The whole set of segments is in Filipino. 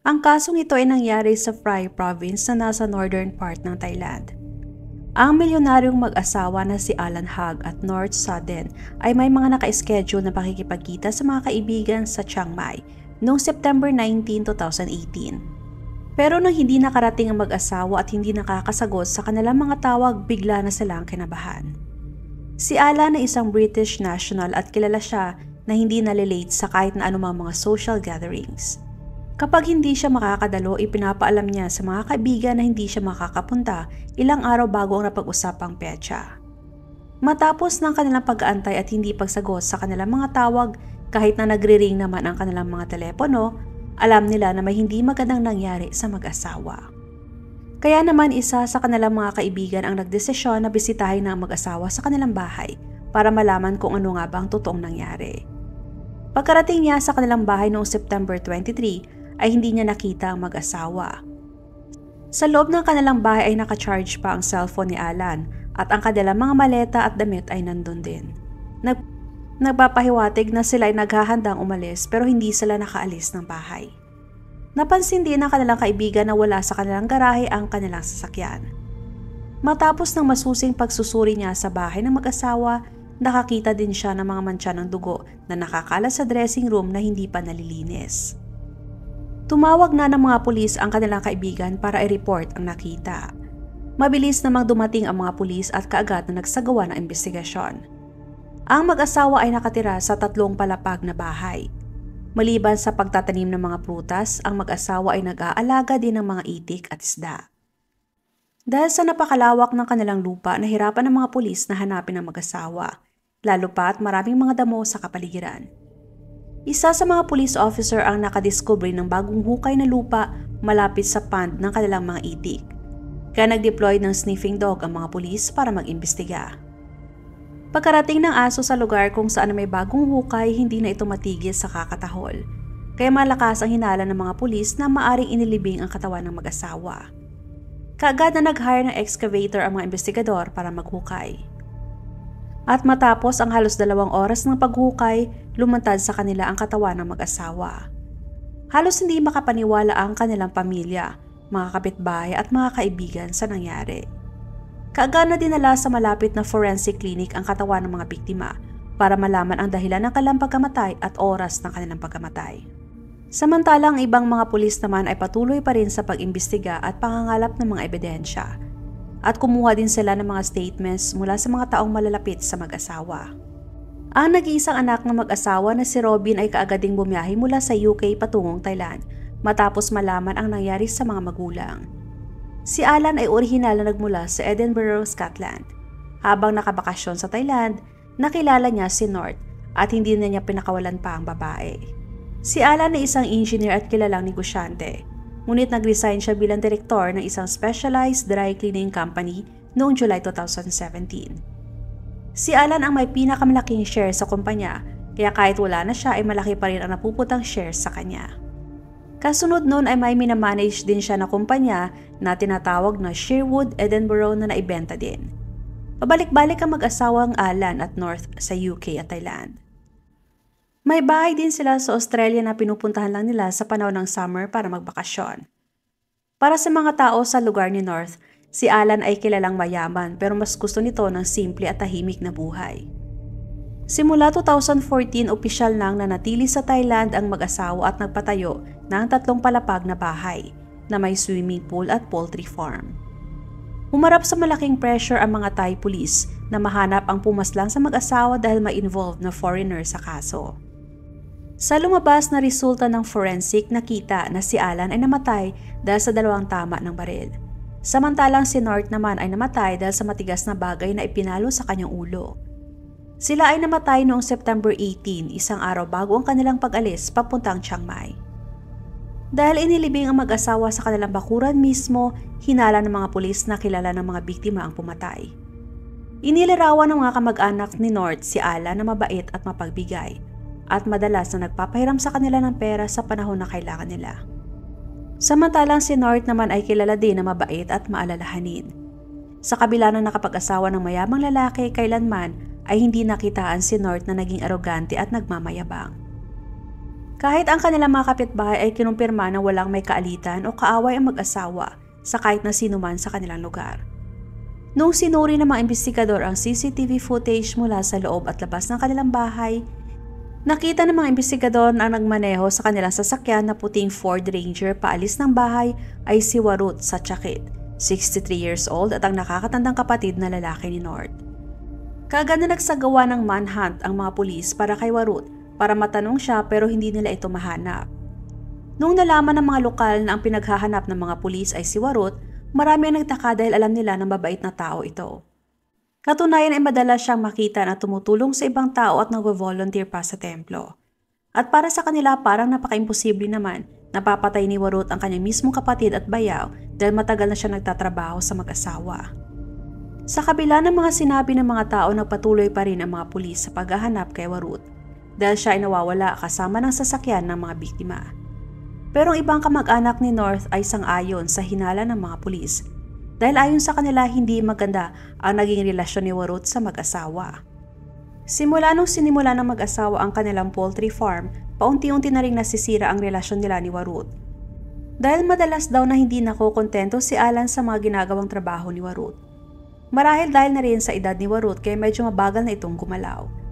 Ang kasong ito ay nangyari sa Phrae Province na nasa northern part ng Thailand. Ang milyonaryong mag-asawa na si Alan Hug at North Sudden ay may mga naka-schedule na pakikipagkita sa mga kaibigan sa Chiang Mai noong September 19, 2018. Pero nang hindi nakarating ang mag-asawa at hindi nakakasagot sa kanilang mga tawag, bigla na silang kinabahan. Si Alan ay isang British national at kilala siya na hindi nalilate sa kahit na anumang mga social gatherings. Kapag hindi siya makakadalo, ipinapaalam niya sa mga kaibigan na hindi siya makakapunta ilang araw bago ang napag-usapang petsa. Matapos ng kanilang pag-aantay at hindi pagsagot sa kanilang mga tawag, kahit na nagre-ring naman ang kanilang mga telepono, alam nila na may hindi magandang nangyari sa mag-asawa. Kaya naman isa sa kanilang mga kaibigan ang nagdesisyon na bisitahin ang mag-asawa sa kanilang bahay para malaman kung ano nga ba ang totoong nangyari. Pagkarating niya sa kanilang bahay noong September 23, ay hindi niya nakita ang mag-asawa. Sa loob ng kanilang bahay ay naka-charge pa ang cellphone ni Alan at ang kanilang mga maleta at damit ay nandun din. Nagpapahiwatig na sila ay naghahandang umalis pero hindi sila nakaalis ng bahay. Napansin din ng kanilang kaibigan na wala sa kanilang garahe ang kanilang sasakyan. Matapos ng masusing pagsusuri niya sa bahay ng mag-asawa, nakakita din siya ng mga mantsa ng dugo na nakakalat sa dressing room na hindi pa nalilinis. Tumawag na ng mga pulis ang kanilang kaibigan para i-report ang nakita. Mabilis namang dumating ang mga pulis at kaagad na nagsagawa ng investigasyon. Ang mag-asawa ay nakatira sa 3 palapag na bahay. Maliban sa pagtatanim ng mga prutas, ang mag-asawa ay nag-aalaga din ng mga itik at isda. Dahil sa napakalawak ng kanilang lupa, nahirapan ng mga pulis na hanapin ang mag-asawa, lalo pa at maraming mga damo sa kapaligiran. Isa sa mga police officer ang nakadiscovery ng bagong hukay na lupa malapit sa pond ng kanilang mga itik. Kaya nag-deploy ng sniffing dog ang mga pulis para mag-imbestiga. Pagkarating ng aso sa lugar kung saan may bagong hukay, hindi na ito matigil sa kakatahol. Kaya malakas ang hinala ng mga pulis na maaring inilibing ang katawan ng mag-asawa. Kaagad na nag-hire ng excavator ang mga investigador para maghukay. At matapos ang halos 2 oras ng paghukay, lumantad sa kanila ang katawan ng mag-asawa. Halos hindi makapaniwala ang kanilang pamilya, mga kapitbahay at mga kaibigan sa nangyari. Kaagad na dinala sa malapit na forensic clinic ang katawan ng mga biktima para malaman ang dahilan ng kanilang pagkamatay at oras ng kanilang pagkamatay. Samantalang ibang mga pulis naman ay patuloy pa rin sa pag-imbestiga at pangangalap ng mga ebidensya. At kumuha din sila ng mga statements mula sa mga taong malalapit sa mag-asawa. Ang nag-iisang anak ng mag-asawa na si Robin ay kaagad ding bumiyahe mula sa UK patungong Thailand matapos malaman ang nangyari sa mga magulang. Si Alan ay orihinal na nagmula sa Edinburgh, Scotland. Habang nakabakasyon sa Thailand, nakilala niya si North at hindi na niya pinakawalan pa ang babae. Si Alan ay isang engineer at kilalang negosyante. Ngunit nag-resign siya bilang direktor ng isang specialized dry cleaning company noong July 2017. Si Alan ang may pinakamalaking share sa kumpanya, kaya kahit wala na siya ay malaki pa rin ang napuputang shares sa kanya. Kasunod noon ay may minamanage din siya na kumpanya na tinatawag na Sherwood Edinburgh na naibenta din. Pabalik-balik ang mag-asawang Alan at North sa UK at Thailand. May bahay din sila sa Australia na pinupuntahan lang nila sa panahon ng summer para magbakasyon. Para sa mga tao sa lugar ni North, si Alan ay kilalang mayaman pero mas gusto nito ng simple at tahimik na buhay. Simula 2014, opisyal nang nanatili sa Thailand ang mag-asawa at nagpatayo ng 3 palapag na bahay na may swimming pool at poultry farm. Humarap sa malaking pressure ang mga Thai police na mahanap ang pumaslang sa mag-asawa dahil may involved na foreigner sa kaso. Sa lumabas na resulta ng forensic, nakita na si Alan ay namatay dahil sa 2 tama ng baril. Samantalang si North naman ay namatay dahil sa matigas na bagay na ipinalo sa kanyang ulo. Sila ay namatay noong September 18, isang araw bago ang kanilang pag-alis papuntang Chiang Mai. Dahil inilibing ang mag-asawa sa kanilang bakuran mismo, hinala ng mga pulis na kilala ng mga biktima ang pumatay. Inilarawan ng mga kamag-anak ni North si Alan na mabait at mapagbigay, at madalas na nagpapahiram sa kanila ng pera sa panahon na kailangan nila. Samantalang si North naman ay kilala din na mabait at maalalahanin. Sa kabila ng nakapag-asawa ng mayamang lalaki, kailanman ay hindi nakitaan si North na naging arogante at nagmamayabang. Kahit ang kanilang mga kapitbahay ay kinumpirma na walang may kaalitan o kaaway ang mag-asawa sa kahit na sino man sa kanilang lugar. Noong sinuri ng mga investigador ang CCTV footage mula sa loob at labas ng kanilang bahay, nakita ng mga investigador na ang nagmaneho sa kanilang sasakyan na puting Ford Ranger paalis ng bahay ay si Warut Sachakit, 63 years old at ang nakakatandang kapatid na lalaki ni North. Kaagad na nagsagawa ng manhunt ang mga pulis para kay Warut para matanong siya pero hindi nila ito mahanap. Nung nalaman ng mga lokal na ang pinaghahanap ng mga pulis ay si Warut, marami ang nagtaka dahil alam nila na mabait na tao ito. Katunayan ay madalas siyang makita na tumutulong sa ibang tao at nagvo-volunteer pa sa templo. At para sa kanila parang napaka-imposible naman na papatay ni Warut ang kanyang mismong kapatid at bayaw dahil matagal na siya nagtatrabaho sa mag-asawa. Sa kabila ng mga sinabi ng mga tao, nagpatuloy pa rin ang mga pulis sa paghahanap kay Warut dahil siya ay nawawala kasama ng sasakyan ng mga biktima. Pero ang ibang kamag-anak ni North ay sang-ayon sa hinala ng mga pulis dahil ayon sa kanila hindi maganda ang naging relasyon ni Warut sa mag-asawa. Simula nung sinimula ng mag-asawa ang kanilang poultry farm, paunti-unti na ring nasisira ang relasyon nila ni Warut. Dahil madalas daw na hindi nakokontento si Alan sa mga ginagawang trabaho ni Warut. Marahil dahil na rin sa edad ni Warut kaya medyo mabagal na itong gumalaw.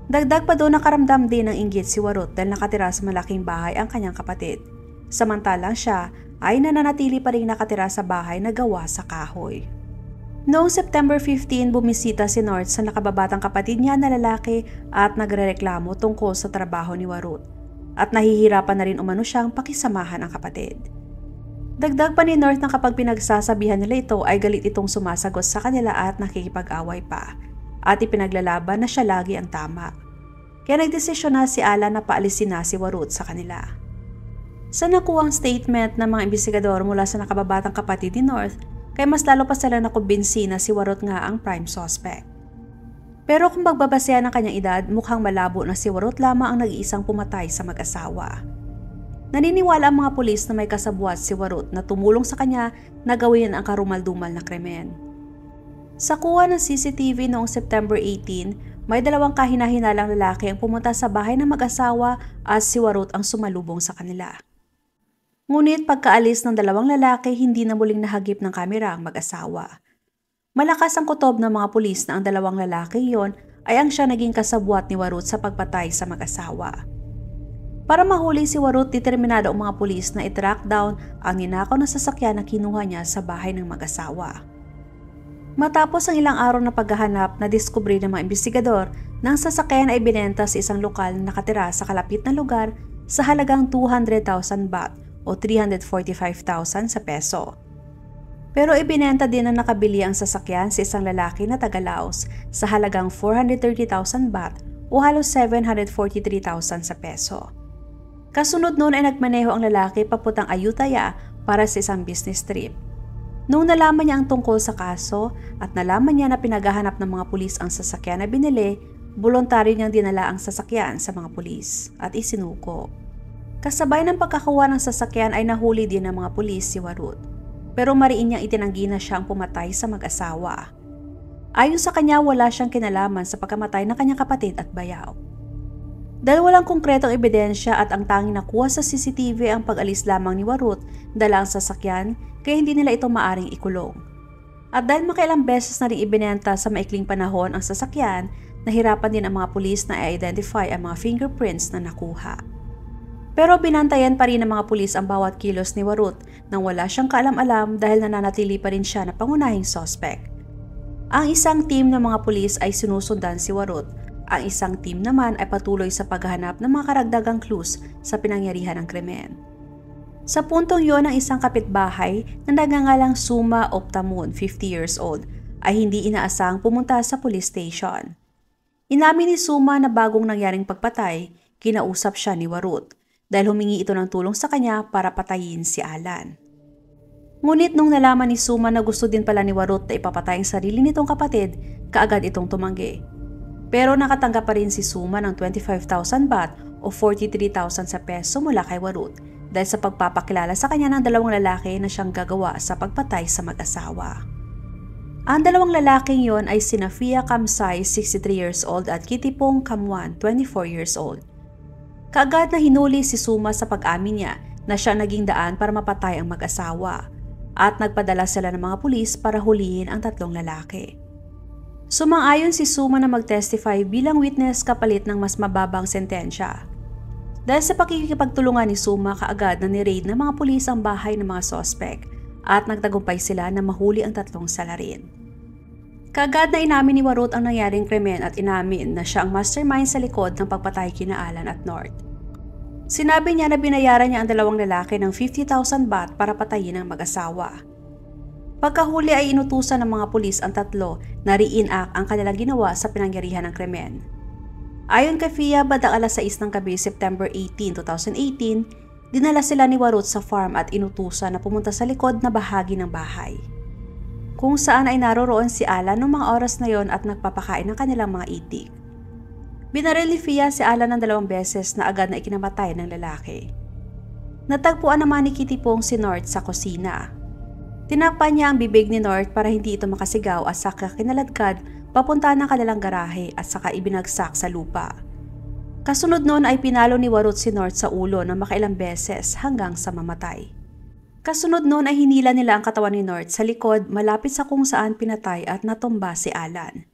Dagdag pa doon nakaramdam din ng inggit si Warut dahil nakatira sa malaking bahay ang kanyang kapatid. Samantalang siya ay nananatili pa rin nakatira sa bahay na gawa sa kahoy. Noong September 15, bumisita si North sa nakababatang kapatid niya na lalaki at nagrereklamo tungkol sa trabaho ni Warut at nahihirapan na rin umano siyang pakisamahan ang kapatid. Dagdag pa ni North na kapag pinagsasabihan nila ito ay galit itong sumasagot sa kanila at nakikipag-away pa at ipinaglalaban na siya lagi ang tama. Kaya nagdesisyon na si Alan na paalisin na si Warut sa kanila. Sa nakuhang statement ng mga investigador mula sa nakababatang kapatid ni North, kaya mas lalo pa sila nakumbinsi na si Warut nga ang prime suspect. Pero kung magbabasehan ng kanyang edad, mukhang malabo na si Warut lamang ang nag-iisang pumatay sa mag-asawa. Naniniwala ang mga pulis na may kasabwat si Warut na tumulong sa kanya na gawin ang karumal-dumal na krimen. Sa kuha ng CCTV noong September 18, may dalawang kahinahinalang lalaki ang pumunta sa bahay ng mag-asawa at si Warut ang sumalubong sa kanila. Ngunit pagkaalis ng dalawang lalaki, hindi na muling nahagip ng kamera ang mag-asawa. Malakas ang kutob ng mga pulis na ang dalawang lalaki iyon ay ang siya naging kasabwat ni Warut sa pagpatay sa mag-asawa. Para mahuli si Warut, determinado ang mga pulis na i-track down ang ninakaw na sasakyan na kinuha niya sa bahay ng mag-asawa. Matapos ang ilang araw na paghahanap, nadiskubre ng mga investigador na ang sasakyan ay binenta sa isang lokal na nakatira sa kalapit na lugar sa halagang 200,000 baht o 345,000 sa peso. Pero ibinenta din na nakabili ang sasakyan sa isang lalaki na taga-Laos sa halagang 430,000 baht o halos 743,000 sa peso. Kasunod noon ay nagmaneho ang lalaki papuntang Ayutthaya para sa isang business trip. Noong nalaman niya ang tungkol sa kaso at nalaman niya na pinaghahanap ng mga pulis ang sasakyan na binili, voluntaryo niyang dinala ang sasakyan sa mga pulis at isinuko. Kasabay ng pagkakawa ng sasakyan ay nahuli din ng mga pulis si Warut, pero mariin niyang itinanggi na siya ang pumatay sa mag-asawa. Ayon sa kanya, wala siyang kinalaman sa pagkamatay ng kanyang kapatid at bayaw. Dahil walang konkretong ebidensya at ang tanging nakuha sa CCTV ang pag-alis lamang ni Warut dala ang sasakyan, kaya hindi nila ito maaring ikulong. At dahil makailang beses na rin ibinenta sa maikling panahon ang sasakyan, nahirapan din ang mga pulis na i-identify ang mga fingerprints na nakuha. Pero binantayan pa rin ng mga pulis ang bawat kilos ni Warut nang wala siyang kaalam-alam dahil nananatili pa rin siya na pangunahing suspect. Ang isang team ng mga pulis ay sinusundan si Warut. Ang isang team naman ay patuloy sa paghahanap ng mga karagdagang clues sa pinangyarihan ng krimen. Sa puntong yon, ang isang kapitbahay na nagngangalang Suma Optamun, 50 years old, ay hindi inaasahang pumunta sa police station. Inamin ni Suma na bagong nangyaring pagpatay, kinausap siya ni Warut dahil humingi ito ng tulong sa kanya para patayin si Alan. Ngunit nung nalaman ni Suma na gusto din pala ni Warut na ipapatay ang sarili nitong kapatid, kaagad itong tumanggi. Pero nakatanggap pa rin si Suma ng 25,000 baht o 43,000 sa peso mula kay Warut dahil sa pagpapakilala sa kanya ng dalawang lalaki na siyang gagawa sa pagpatay sa mag-asawa. Ang dalawang lalaking yon ay sina Fia Kamsai, 63 years old at Kittipong Kamwan, 24 years old. Kaagad na hinuli si Suma sa pag-amin niya na siya naging daan para mapatay ang mag-asawa at nagpadala sila ng mga pulis para hulihin ang tatlong lalaki. Sumang-ayon si Suma na mag-testify bilang witness kapalit ng mas mababang sentensya. Dahil sa pakikipagtulungan ni Suma, kaagad na ni-raid ng mga pulis ang bahay ng mga sospek at nagtagumpay sila na mahuli ang tatlong salarin. Kaagad na inamin ni Warut ang nangyaring krimen at inamin na siya ang mastermind sa likod ng pagpatay kina Alan at North. Sinabi niya na binayaran niya ang dalawang lalaki ng 50,000 baht para patayin ang mag-asawa. Pagkahuli ay inutusan ng mga pulis ang tatlo na reenact ang kanilang ginawa sa pinangyarihan ng krimen. Ayon kay Fia, bandang alas 6 ng gabi September 18, 2018, dinala sila ni Warut sa farm at inutusan na pumunta sa likod na bahagi ng bahay, kung saan ay naroroon si Alan noong mga oras na yon at nagpapakain ng kanilang mga itik. Binaril ni Fia si Alan ng 2 beses na agad na ikinamatay ng lalaki. Natagpuan naman ni Kitty Pong si North sa kusina. Tinakpan niya ang bibig ni North para hindi ito makasigaw at saka kinaladkad papunta ng kanilang garahe at saka ibinagsak sa lupa. Kasunod noon ay pinalo ni Warut si North sa ulo na makailang beses hanggang sa mamatay. Kasunod noon ay hinila nila ang katawan ni North sa likod malapit sa kung saan pinatay at natumba si Alan.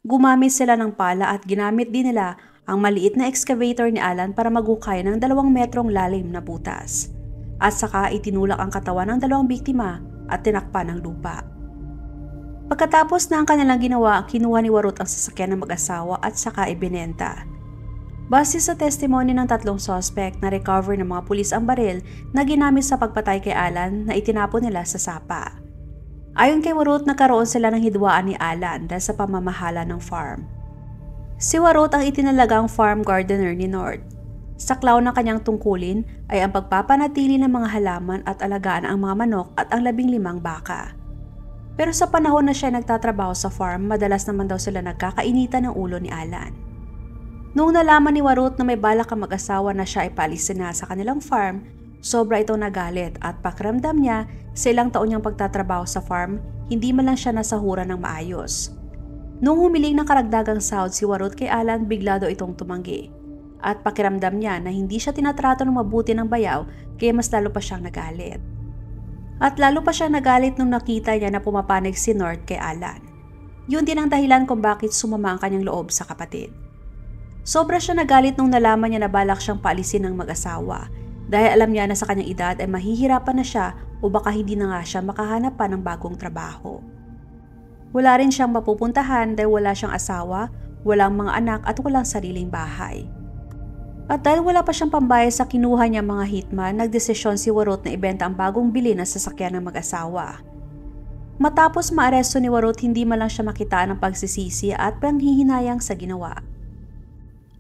Gumamit sila ng pala at ginamit din nila ang maliit na excavator ni Alan para maghukay ng 2 metrong lalim na butas. At saka itinulak ang katawan ng 2 biktima at tinakpan ng lupa. Pagkatapos na ang kanilang ginawa, kinuha ni Warut ang sasakyan ng mag-asawa at saka ibinenta. Base sa testimonya ng 3 suspect, na recover ng mga pulis ang baril na ginamit sa pagpatay kay Alan na itinapon nila sa sapa. Ayon kay Warut, nagkaroon sila ng hidwaan ni Alan dahil sa pamamahala ng farm. Si Warut ang itinalagang farm gardener ni North. Saklaw ng kanyang tungkulin ay ang pagpapanatili ng mga halaman at alagaan ang mga manok at ang 15 baka. Pero sa panahon na siya nagtatrabaho sa farm, madalas naman daw sila nagkakainitan ng ulo ni Alan. Noong nalaman ni Warut na may balak ang mag-asawa na siya ay paalisin na sa kanilang farm, sobra itong nagalit at pakiramdam niya sa ilang taon niyang pagtatrabaho sa farm, hindi man lang siya nasahuran ng maayos. Noong humiling ng karagdagang sahod si Warut kay Alan, bigla daw itong tumanggi. At pakiramdam niya na hindi siya tinatrato ng mabuti ng bayaw, kaya mas lalo pa siyang nagalit. At lalo pa siyang nagalit nung nakita niya na pumapanig si North kay Alan. Yun din ang dahilan kung bakit sumama ang kanyang loob sa kapatid. Sobra siya nagalit nung nalaman niya na balak siyang paalisin ng mag-asawa dahil alam niya na sa kanyang edad ay mahihirapan na siya o baka hindi na nga siya makahanap pa ng bagong trabaho. Wala rin siyang mapupuntahan dahil wala siyang asawa, walang mga anak at walang sariling bahay. At dahil wala pa siyang pambayad sa kinuha niya mga hitman, nagdesisyon si Warut na ibenta ang bagong bili na sasakyan ng mag-asawa. Matapos maaresto ni Warut, hindi man lang siya makitaan ng pagsisisi at panghihinayang sa ginawa.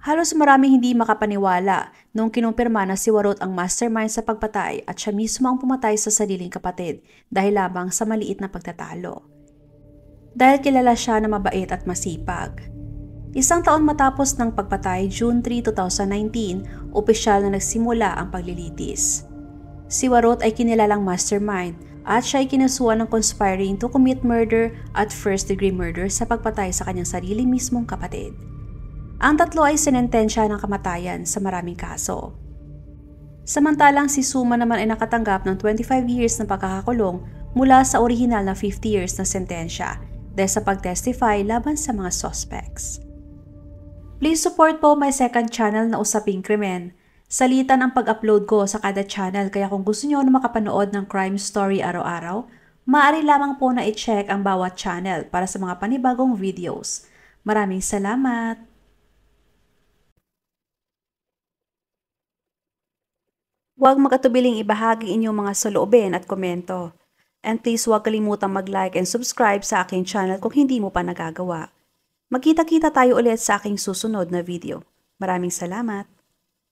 Halos maraming hindi makapaniwala nung kinumpirma na si Warut ang mastermind sa pagpatay at siya mismo ang pumatay sa sariling kapatid dahil lamang sa maliit na pagtatalo. Dahil kilala siya na mabait at masipag. 1 taon matapos ng pagpatay, June 3, 2019, opisyal na nagsimula ang paglilitis. Si Warut ay kinilalang mastermind at siya ay kinasuhan ng conspiring to commit murder at first-degree murder sa pagpatay sa kanyang sarili mismong kapatid. Ang tatlo ay sinentensya ng kamatayan sa maraming kaso. Samantalang si Suma naman ay nakatanggap ng 25 years na pagkakakulong mula sa orihinal na 50 years na sentensya dahil sa pagtestify laban sa mga suspects. Please support po my second channel na Usaping Krimen. Salitan ang pag-upload ko sa kada channel, kaya kung gusto niyo na makapanood ng crime story araw-araw, maaari lamang po na i-check ang bawat channel para sa mga panibagong videos. Maraming salamat! Huwag magatubiling ibahagi inyong mga saloobin at komento. And please huwag kalimutang mag-like and subscribe sa aking channel kung hindi mo pa nagagawa. Magkita-kita tayo ulit sa aking susunod na video. Maraming salamat!